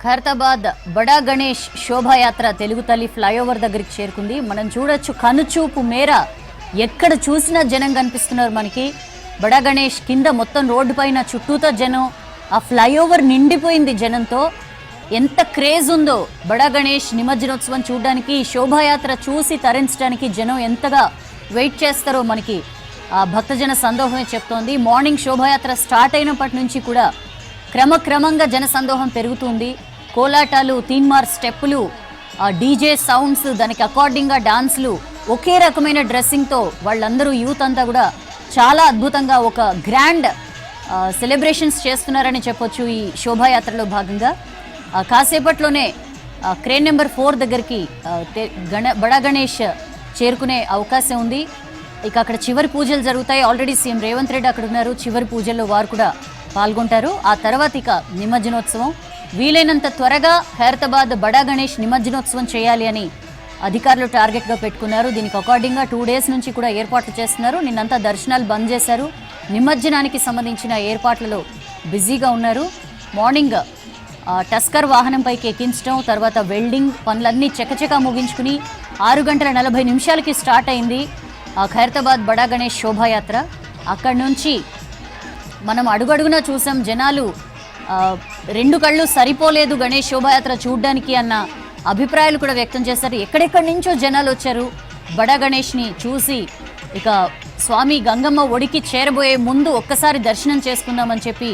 ఖైరతాబాద్ బడా గణేష్ శోభాయాత్ర తెలుగు తల్లి ఫ్లైఓవర్ దగ్గరికి చేరుకుంది. మనం చూడొచ్చు కనుచూపు మేర ఎక్కడ చూసినా జనం కనిపిస్తున్నారు మనకి. బడా గణేష్ కింద మొత్తం రోడ్డు పైన చుట్టూతో జనం, ఆ ఫ్లైఓవర్ నిండిపోయింది జనంతో. ఎంత క్రేజ్ ఉందో బడా గణేష్ నిమజ్జనోత్సవం చూడడానికి, శోభాయాత్ర చూసి తరించడానికి జనం ఎంతగా వెయిట్ చేస్తారో మనకి ఆ భక్తజన సందోహమే చెప్తోంది. మార్నింగ్ శోభాయాత్ర స్టార్ట్ అయినప్పటి నుంచి కూడా క్రమక్రమంగా జన సందోహం పెరుగుతుంది. కోలాటాలు, తీన్మార్ స్టెప్పులు, డీజే సౌండ్స్, దానికి అకార్డింగ్గా డాన్స్లు, ఒకే రకమైన డ్రెస్సింగ్తో వాళ్ళందరూ యూత్ అంతా కూడా చాలా అద్భుతంగా ఒక గ్రాండ్ సెలబ్రేషన్స్ చేస్తున్నారని చెప్పొచ్చు. ఈ శోభాయాత్రలో భాగంగా కాసేపట్లోనే క్రేన్ నెంబర్ 4 దగ్గరికి బడా గణేష్ చేరుకునే అవకాశం ఉంది. ఇక అక్కడ చివరి పూజలు జరుగుతాయి. ఆల్రెడీ సీఎం రేవంత్ రెడ్డి అక్కడ ఉన్నారు. చివరి పూజల్లో వారు కూడా పాల్గొంటారు. ఆ తర్వాత ఇక నిమజ్జనోత్సవం. వీలైనంత త్వరగా ఖైరతాబాద్ బడా గణేష్ నిమజ్జనోత్సవం చేయాలి అని అధికారులు టార్గెట్గా పెట్టుకున్నారు. దీనికి అకార్డింగ్గా 2 డేస్ నుంచి కూడా ఏర్పాట్లు చేస్తున్నారు. నిన్నంతా దర్శనాలు బంద్ చేశారు. నిమజ్జనానికి సంబంధించిన ఏర్పాట్లలో బిజీగా ఉన్నారు. మార్నింగ్ టస్కర్ వాహనంపైకి ఎక్కించడం, తర్వాత వెల్డింగ్ పనులన్నీ చకచకా ముగించుకుని 6:40 స్టార్ట్ అయింది ఖైరతాబాద్ బడా గణేష్ శోభాయాత్ర. అక్కడి నుంచి మనం అడుగడుగునా చూసాం. జనాలు 2 కళ్ళు సరిపోలేదు గణేష్ శోభాయాత్ర చూడ్డానికి అన్న అభిప్రాయాలు కూడా వ్యక్తం చేశారు. ఎక్కడెక్కడి నుంచో జనాలు వచ్చారు బడా గణేష్ని చూసి. ఇక స్వామి గంగమ్మ ఒడికి చేరబోయే ముందు ఒక్కసారి దర్శనం చేసుకుందామని చెప్పి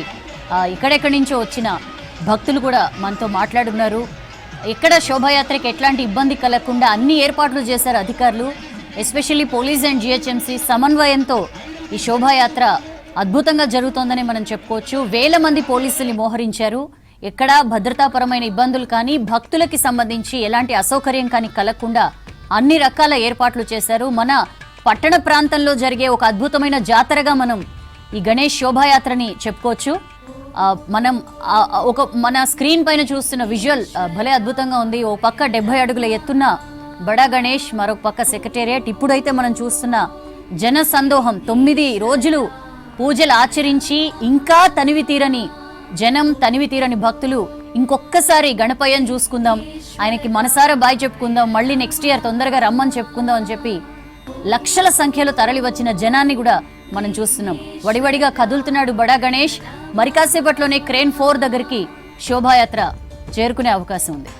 ఎక్కడెక్కడి నుంచో వచ్చిన భక్తులు కూడా మనతో మాట్లాడున్నారు. ఎక్కడ శోభాయాత్రకి ఎట్లాంటి ఇబ్బంది కలగకుండా అన్ని ఏర్పాట్లు చేశారు అధికారులు. ఎస్పెషల్లీ పోలీస్ అండ్ జిహెచ్ఎంసీ సమన్వయంతో ఈ శోభాయాత్ర అద్భుతంగా జరుగుతోందని మనం చెప్పుకోవచ్చు. వేల మంది పోలీసుల్ని మోహరించారు. ఎక్కడా భద్రతాపరమైన ఇబ్బందులు కానీ, భక్తులకి సంబంధించి ఎలాంటి అసౌకర్యం కానీ కలగకుండా అన్ని రకాల ఏర్పాట్లు చేశారు. మన పట్టణ ప్రాంతంలో జరిగే ఒక అద్భుతమైన జాతరగా మనం ఈ గణేష్ శోభాయాత్రని చెప్పుకోవచ్చు. మనం మన స్క్రీన్ పైన చూస్తున్న విజువల్ భలే అద్భుతంగా ఉంది. ఓ పక్క 70 అడుగుల ఎత్తున్న బడా గణేష్, మరొక పక్క సెక్రటేరియట్. ఇప్పుడైతే మనం చూస్తున్న జన సందోహం, 9 రోజులు పూజలు ఆచరించి ఇంకా తనివి తీరని జనం, తనివి తీరని భక్తులు ఇంకొక్కసారి గణపయ్యను చూసుకుందాం, ఆయనకి మనసారా బాయ్ చెప్పుకుందాం, మళ్ళీ నెక్స్ట్ ఇయర్ తొందరగా రమ్మని చెప్పుకుందాం అని చెప్పి లక్షల సంఖ్యలో తరలి వచ్చిన జనాన్ని కూడా మనం చూస్తున్నాం. వడివడిగా కదులుతున్నాడు బడా గణేష్. మరి కాసేపట్లోనే క్రేన్ 4 దగ్గరికి శోభాయాత్ర చేరుకునే అవకాశం ఉంది.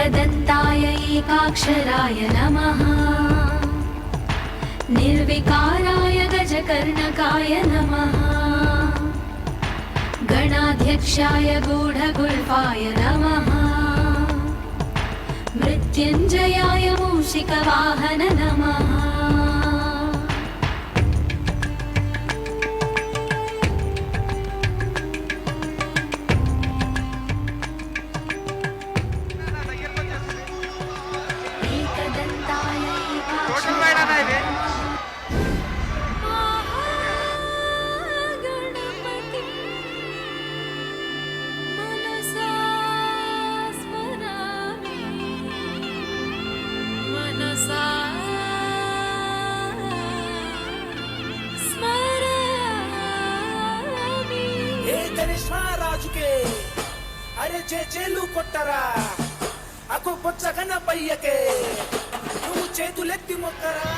एकदन्ताय एकाक्षराय नमः, निर्विकाराय गजकर्णकाय नमः, गणाध्यक्षाय गूढगुल्फाय नमः, मृत्युञ्जयाय मूषिकवाहन नमः. రాజుకే అరే చేలు కొట్టరా, అకు పొచ్చగన పయ్యకే నువ్వు చేతులెత్తి మొక్కరా.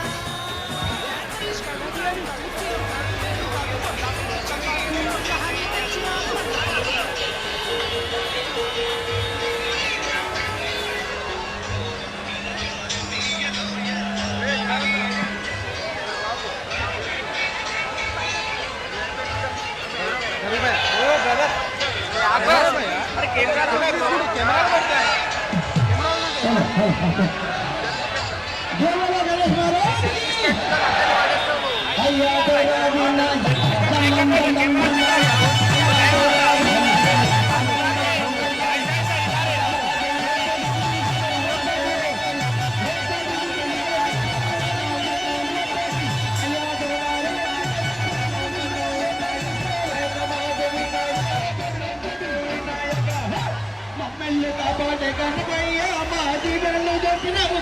కనకయ్య మా జీవనంలో చెప్పినావు